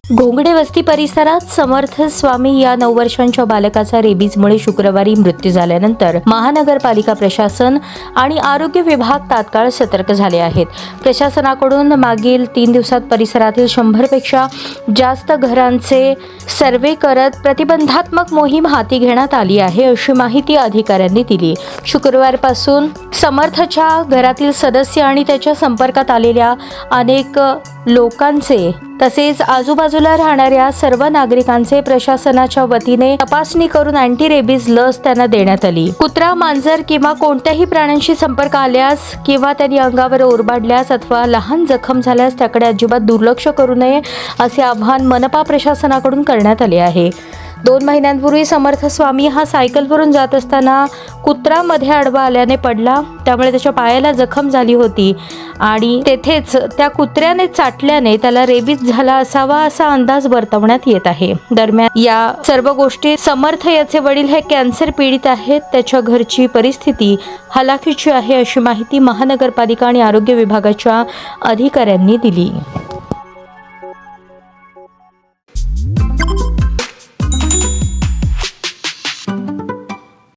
घोंगडे वस्ती परिसरात समर्थ स्वामी या 9 वर्षांच्या बालकाचा रेबीजमुळे शुक्रवारी मृत्यू झाल्यानंतर महानगरपालिका प्रशासन आणि आरोग्य विभाग तात्काळ सतर्क झाले आहेत. प्रशासनाकडून मागील 3 दिवसात परिसरातील 100 पेक्षा जास्त घरांचे सर्वे करत प्रतिबंधात्मक मोहीम हाती घेण्यात आली आहे, अशी माहिती अधिकाऱ्यांनी दिली. शुक्रवारपासून समर्थच्या घरातील सदस्य आणि त्याच्या संपर्कात आलेल्या अनेक लोकांचे तसेच आजूबाजूला राहणाऱ्या सर्व नागरिकांचे प्रशासनाच्या वतीने तपासणी करून अँटी रेबीज लस त्यांना देण्यात आली. कुत्रा, मांजर किंवा कोणत्याही प्राण्यांशी संपर्क आल्यास किंवा त्यांनी अंगावर ओरबाडल्यास अथवा लहान जखम झाल्यास त्याकडे अजिबात दुर्लक्ष करू नये, असे आवाहन मनपा प्रशासनाकडून करण्यात आले आहे. 2 महिन्यांपूर्वी समर्थ स्वामी हा सायकलवरून जात असताना कुत्रा मध्ये आडवा आल्याने पडला, त्यामुळे त्याच्या पायाला जखम झाली होती आणि तेथेच त्या कुत्र्याने चाटल्याने त्याला रेबीज झाला असावा असा अंदाज वर्तवण्यात येत आहे. दरम्यान या सर्व गोष्टी समर्थ याचे वडील हे कॅन्सर पीडित आहेत. त्याच्या घरची परिस्थिती हलाखीची आहे, अशी माहिती महानगरपालिका आणि आरोग्य विभागाच्या अधिकाऱ्यांनी दिली.